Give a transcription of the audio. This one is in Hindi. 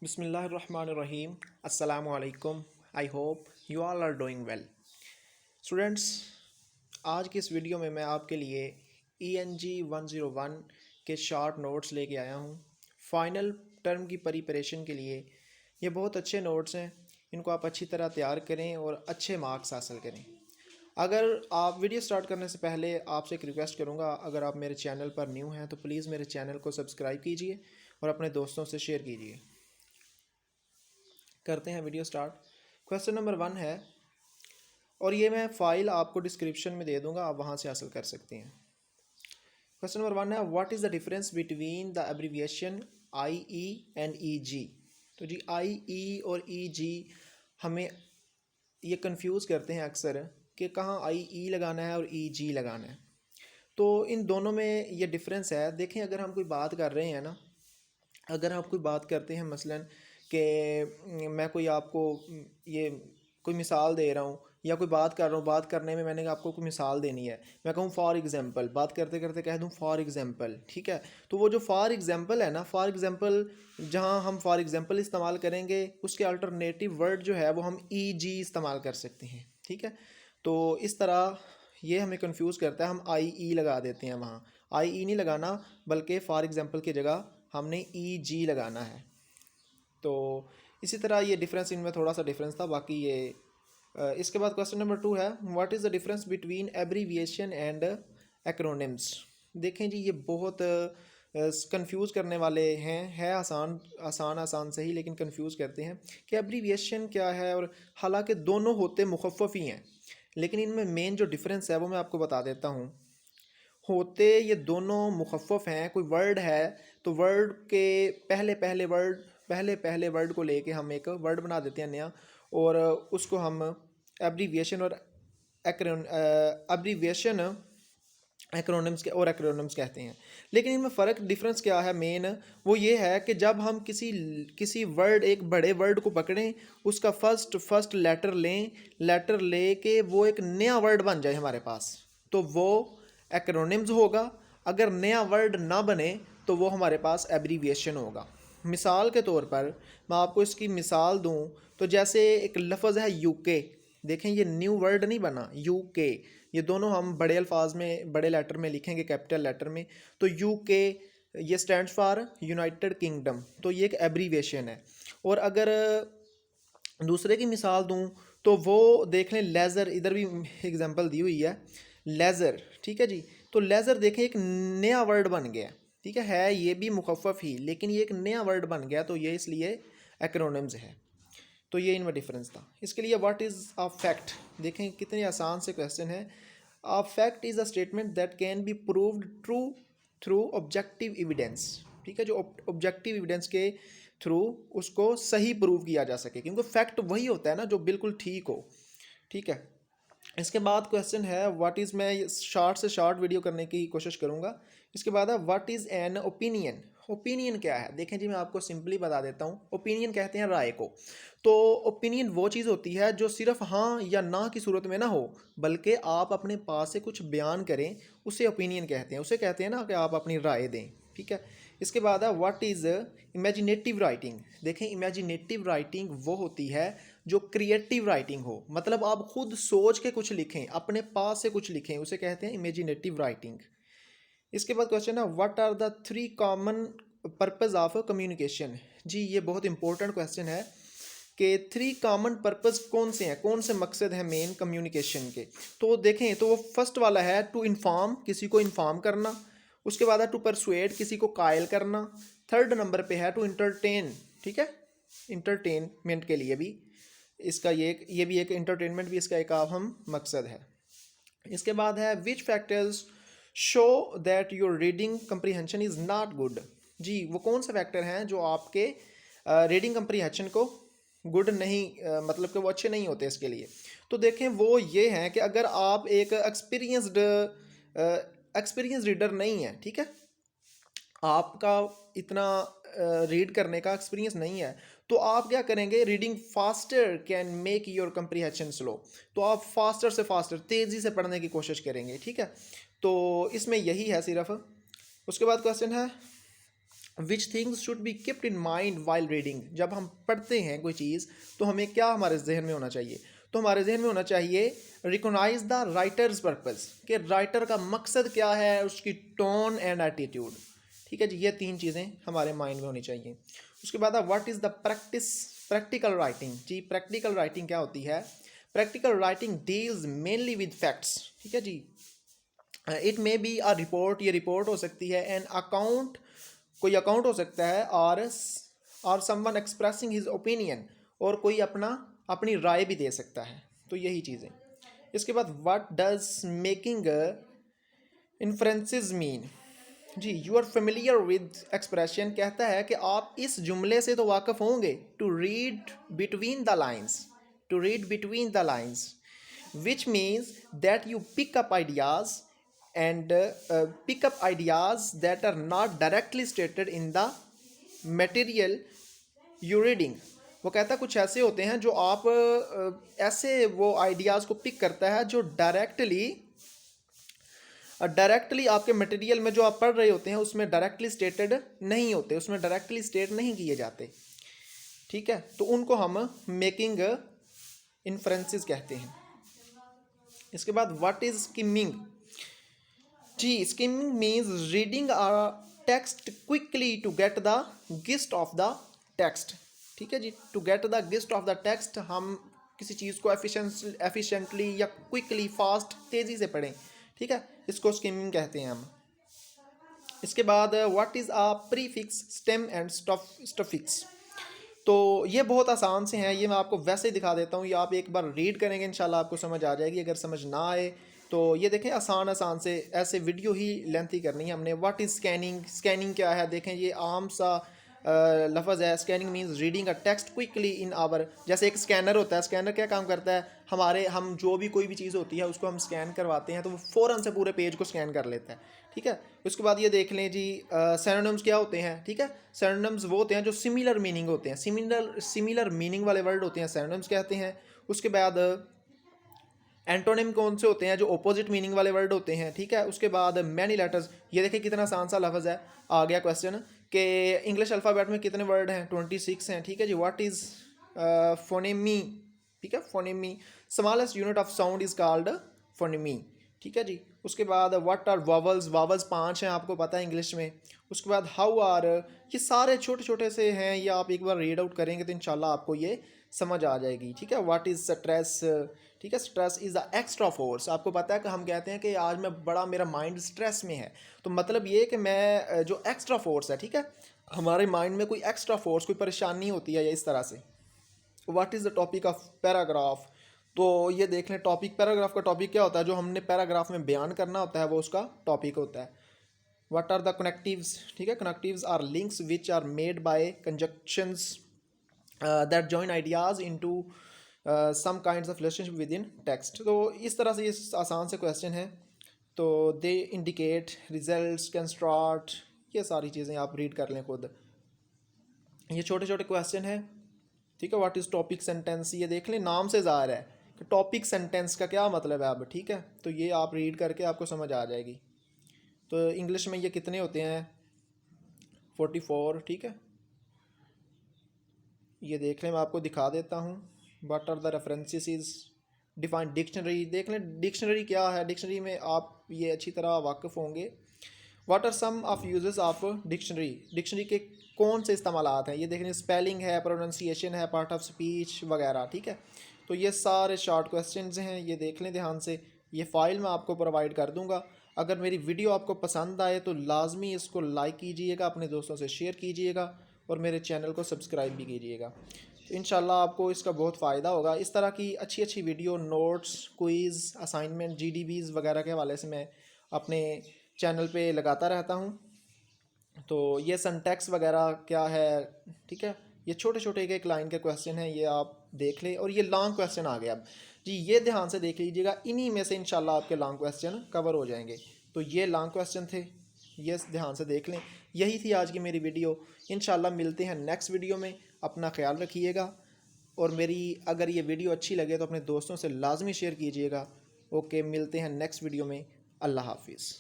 बिस्मिल्लाहिर्रहमानिर्रहीम अस्सलामुअलैकुम। I hope you all are doing well. Students, आज की इस वीडियो में मैं आपके लिए ENG 101 के शॉर्ट नोट्स लेके आया हूँ फाइनल टर्म की प्रिपरेशन के लिए। ये बहुत अच्छे नोट्स हैं, इनको आप अच्छी तरह तैयार करें और अच्छे मार्क्स हासिल करें। अगर आप वीडियो स्टार्ट करने से पहले आपसे एक रिक्वेस्ट करूँगा, अगर आप मेरे चैनल पर न्यू हैं तो प्लीज़ मेरे चैनल को सब्सक्राइब कीजिए और अपने दोस्तों से शेयर कीजिए। करते हैं वीडियो स्टार्ट। क्वेश्चन नंबर 1 है और ये मैं फ़ाइल आपको डिस्क्रिप्शन में दे दूंगा, आप वहाँ से हासिल कर सकते हैं। क्वेश्चन नंबर 1 है, what is the difference between the abbreviation IE and EG। तो जी IE और EG हमें ये कंफ्यूज करते हैं अक्सर कि कहाँ IE लगाना है और EG लगाना है। तो इन दोनों में ये डिफरेंस है। देखें, अगर हम कोई बात कर रहे हैं ना, अगर आप कोई बात करते हैं मसलन कि मैं कोई आपको ये कोई मिसाल दे रहा हूँ या कोई बात कर रहा हूँ, बात करने में मैंने आपको कोई मिसाल देनी है, मैं कहूँ फॉर एग्ज़ाम्पल, बात करते करते कह दूँ फॉर एग्ज़ाम्पल, ठीक है। तो वो जो फॉर एग्ज़ाम्पल है ना, फॉर एग्ज़ाम्पल जहाँ हम फॉर एग्ज़ाम्पल इस्तेमाल करेंगे उसके अल्टरनेटिव वर्ड जो है वो हम EG इस्तेमाल कर सकते हैं, ठीक है। तो इस तरह ये हमें कंफ्यूज करता है, हम IE लगा देते हैं, वहाँ IE नहीं लगाना बल्कि फॉर एग्ज़ाम्पल की जगह हमने EG लगाना है। तो इसी तरह ये डिफरेंस, इनमें थोड़ा सा डिफरेंस था। बाकी ये इसके बाद क्वेश्चन नंबर 2 है, what is the difference between abbreviation and acronyms. देखें जी, ये बहुत कंफ्यूज करने वाले हैं, है आसान आसान आसान से ही, लेकिन कंफ्यूज करते हैं कि एब्रीविएशन क्या है। और हालांकि दोनों होते मुखफ़फ़ ही हैं, लेकिन इनमें मेन जो डिफरेंस है वो मैं आपको बता देता हूँ। होते ये दोनों मुखफ़फ़ हैं। कोई वर्ड है तो वर्ड के पहले वर्ड को लेके हम एक वर्ड बना देते हैं नया, और उसको हम एब्रीविएशन और एब्रीविएशन एक्रोनिम्स कहते हैं। लेकिन इनमें फ़र्क डिफरेंस क्या है मेन, वो ये है कि जब हम किसी वर्ड, एक बड़े वर्ड को पकड़ें, उसका फर्स्ट लेटर ले के वो एक नया वर्ड बन जाए हमारे पास, तो वो एक्रोनिम्स होगा। अगर नया वर्ड ना बने तो वो हमारे पास एब्रीविएशन होगा। मिसाल के तौर पर मैं आपको इसकी मिसाल दूं तो जैसे एक लफ्ज़ है UK। देखें, ये न्यू वर्ड नहीं बना, UK। ये दोनों हम बड़े अल्फाज में, बड़े लेटर में लिखेंगे, कैपिटल लेटर में। तो UK ये स्टैंड्स फॉर यूनाइटेड किंगडम, तो ये एक एब्रीविएशन है। और अगर दूसरे की मिसाल दूं तो वो देख लें लेज़र, इधर भी एग्जांपल दी हुई है लेज़र, ठीक है जी। तो लेज़र देखें, एक नया वर्ड बन गया, ठीक है ये भी मुखफ़फ़ ही, लेकिन ये एक नया वर्ड बन गया, तो ये इसलिए एक्रोनिम्स है। तो ये इनमें डिफरेंस था। इसके लिए व्हाट इज़ अ फैक्ट, देखें कितने आसान से क्वेश्चन है। A fact is a statement that can be proved true through objective evidence, ठीक है। जो ऑब्जेक्टिव एविडेंस के थ्रू उसको सही प्रूव किया जा सके, क्योंकि फैक्ट वही होता है ना जो बिल्कुल ठीक हो, ठीक है। इसके बाद क्वेश्चन है व्हाट इज़, मैं शॉर्ट से शॉर्ट वीडियो करने की कोशिश करूँगा। इसके बाद है what is an opinion. Opinion क्या है, देखें जी मैं आपको सिंपली बता देता हूँ। ओपिनियन कहते हैं राय को। तो ओपिनियन वो चीज़ होती है जो सिर्फ हाँ या ना की सूरत में ना हो, बल्कि आप अपने पास से कुछ बयान करें, उसे ओपिनियन कहते हैं। उसे कहते हैं ना कि आप अपनी राय दें, ठीक है। इसके बाद है व्हाट इज़ इमेजिनेटिव राइटिंग। देखें, इमेजिनेटिव राइटिंग वो होती है जो क्रिएटिव राइटिंग हो, मतलब आप खुद सोच के कुछ लिखें, अपने पास से कुछ लिखें, उसे कहते हैं इमेजिनेटिव राइटिंग। इसके बाद क्वेश्चन है what are the 3 common purpose of communication. जी ये बहुत इंपॉर्टेंट क्वेश्चन है कि 3 कॉमन पर्पस कौन से हैं, कौन से मकसद हैं मेन कम्युनिकेशन के। तो देखें, तो वो फर्स्ट वाला है टू इन्फॉर्म, किसी को इन्फॉर्म करना। उसके बाद है टू परसुएड, किसी को कायल करना। थर्ड नंबर पे है टू इंटरटेन, ठीक है, इंटरटेनमेंट के लिए भी इसका ये भी एक इंटरटेनमेंट भी इसका एक अहम मकसद है। इसके बाद है which factors show that your reading comprehension is not good. जी वो कौन से फैक्टर हैं जो आपके रीडिंग कंप्रीहेंशन को गुड नहीं, मतलब कि वो अच्छे नहीं होते इसके लिए। तो देखें, वो ये हैं कि अगर आप एक एक्सपीरियंस्ड रीडर नहीं है, ठीक है, आपका इतना रीड करने का एक्सपीरियंस नहीं है, तो आप क्या करेंगे, reading faster can make your comprehension slow. तो आप फास्टर से फास्टर, तेज़ी से पढ़ने की कोशिश करेंगे, ठीक है। तो इसमें यही है सिर्फ। उसके बाद क्वेश्चन है which things should be kept in mind while reading. जब हम पढ़ते हैं कोई चीज़ तो हमें क्या हमारे जहन में होना चाहिए, तो हमारे जहन में होना चाहिए रिकोगनाइज द राइटर्स पर्पस, कि राइटर का मकसद क्या है, उसकी टोन एंड एटीट्यूड। ठीक है जी, ये तीन चीज़ें हमारे माइंड में होनी चाहिए। उसके बाद what is the practical writing. जी प्रैक्टिकल राइटिंग क्या होती है? Practical writing deals mainly with facts. ठीक है जी, it may be a report, ये रिपोर्ट हो सकती है, एन अकाउंट, कोई अकाउंट हो सकता है, और समवन एक्सप्रेसिंग हिज ओपिनियन, और कोई अपनी राय भी दे सकता है। तो यही चीज़ें। इसके बाद what does making inferences mean. जी you are familiar with expression, कहता है कि आप इस जुमले से तो वाकिफ होंगे। To read between the lines, to read between the lines, which means that you pick up ideas and pick up ideas that are not directly stated in the material you reading। वो कहता है कुछ ऐसे होते हैं जो आप ऐसे वो आइडियाज़ को पिक करता है जो डायरेक्टली आपके मटेरियल में जो आप पढ़ रहे होते हैं उसमें डायरेक्टली स्टेटेड नहीं होते, उसमें डायरेक्टली स्टेट नहीं किए जाते। ठीक है, तो उनको हम मेकिंग इन्फ्रेंसेस कहते हैं। इसके बाद व्हाट इज स्किमिंग। जी skimming means reading a text quickly to get the gist of the text. ठीक है जी, to get the gist of the text, हम किसी चीज़ को एफिशिएंटली या क्विकली फास्ट तेज़ी से पढ़ें। ठीक है, इसको स्किमिंग कहते हैं हम। इसके बाद what is a prefix, stem and suffix. तो ये बहुत आसान से हैं, ये मैं आपको वैसे ही दिखा देता हूँ, ये आप एक बार रीड करेंगे इंशाल्लाह आपको समझ आ जाएगी। अगर समझ ना आए तो ये देखें, आसान आसान से ऐसे वीडियो ही लेंथी करनी है हमने। व्हाट इज़ स्कैनिंग, स्कैनिंग क्या है, देखें ये आम सा लफ्ज़ है। Scanning means reading a text quickly in hour, जैसे एक स्कैनर होता है, स्कैनर क्या काम करता है, हम जो भी कोई भी चीज़ होती है उसको हम स्कैन करवाते हैं तो वो फ़ौरन से पूरे पेज को स्कैन कर लेता है। ठीक है, उसके बाद ये देख लें जी सिनोनिम्स क्या होते हैं। ठीक है, सिनोनिम्स वो होते हैं जो सिमिलर मीनिंग होते हैं, सिमिलर मीनिंग वाले वर्ड होते हैं, सिनोनिम्स कहते हैं। उसके बाद एंटोनिम कौन से होते हैं, जो अपोजिट मीनिंग वाले वर्ड होते हैं। ठीक है, उसके बाद मैनी लेटर्स, ये देखिए कितना आसान सा लफ्ज़ है। आ गया क्वेश्चन कि इंग्लिश अल्फ़ाबेट में कितने वर्ड हैं, 26 हैं। ठीक है जी, व्हाट इज़ फोनेमी। ठीक है, phoneme, smallest unit of sound is called phoneme. ठीक है जी, उसके बाद व्हाट आर वावल्स, वावल्स 5 हैं, आपको पता है इंग्लिश में। उसके बाद हाउ आर, ये सारे छोटे छोटे से हैं, ये आप एक बार रीड आउट करेंगे तो इंशाल्लाह आपको ये समझ आ जाएगी। ठीक है, व्हाट इज़ स्ट्रेस। ठीक है, stress is the extra force. आपको पता है कि हम कहते हैं कि आज मैं बड़ा, मेरा माइंड स्ट्रेस में है, तो मतलब ये कि मैं जो एक्स्ट्रा फोर्स है, ठीक है, हमारे माइंड में कोई एक्स्ट्रा फोर्स, कोई परेशानी होती है या इस तरह से। What is the topic of paragraph. तो ये देख लें, टॉपिक, पैराग्राफ का टॉपिक क्या होता है, जो हमने पैराग्राफ में बयान करना होता है वो उसका टॉपिक होता है। What are the connectives. ठीक है, connectives are links which are made by conjunctions that join ideas into some kinds of relationship within text. तो इस तरह से ये आसान से क्वेश्चन है। तो they indicate results can start, ये सारी चीज़ें आप रीड कर लें खुद, ये छोटे छोटे क्वेश्चन हैं। ठीक है, व्हाट इज़ टॉपिक सेंटेंस, ये देख लें, नाम से ज़ाहिर है कि टॉपिक सेंटेंस का क्या मतलब है अब। ठीक है, तो ये आप रीड करके आपको समझ आ जाएगी। तो इंग्लिश में ये कितने होते हैं, 44। ठीक है, ये देख लें, मैं आपको दिखा देता हूँ। What are the references is defined dictionary, देख लें डिक्शनरी क्या है, डिक्शनरी में आप ये अच्छी तरह वाकिफ़ होंगे। What are some of uses of dictionary, dictionary के कौन से इस्तेमालात हैं, ये देख लें, स्पेलिंग है, प्रोनाउंसिएशन है, पार्ट ऑफ स्पीच वगैरह। ठीक है, तो ये सारे शॉर्ट क्वेश्चंस हैं, ये देख लें ध्यान से। ये फ़ाइल मैं आपको प्रोवाइड कर दूंगा। अगर मेरी वीडियो आपको पसंद आए तो लाजमी इसको लाइक कीजिएगा, अपने दोस्तों से शेयर कीजिएगा और मेरे चैनल को सब्सक्राइब भी कीजिएगा। तो इंशाल्लाह आपको इसका बहुत फ़ायदा होगा। इस तरह की अच्छी अच्छी वीडियो, नोट्स, क्विज़, असाइनमेंट, जीडीबीज़ वगैरह के हवाले से मैं अपने चैनल पे लगाता रहता हूँ। तो ये सिंटैक्स वगैरह क्या है, ठीक है, ये छोटे छोटे एक एक लाइन के क्वेश्चन हैं, ये आप देख लें। और ये लॉन्ग क्वेश्चन आ गया अब जी, ये ध्यान से देख लीजिएगा, इन्हीं में से इंशाल्लाह आपके लॉन्ग क्वेश्चन कवर हो जाएंगे। तो ये लॉन्ग क्वेश्चन थे, ये ध्यान से देख लें। यही थी आज की मेरी वीडियो। इंशाल्लाह मिलते हैं नेक्स्ट वीडियो में। अपना ख्याल रखिएगा और मेरी अगर ये वीडियो अच्छी लगे तो अपने दोस्तों से लाजमी शेयर कीजिएगा। ओके, मिलते हैं नेक्स्ट वीडियो में। अल्लाह हाफिज़।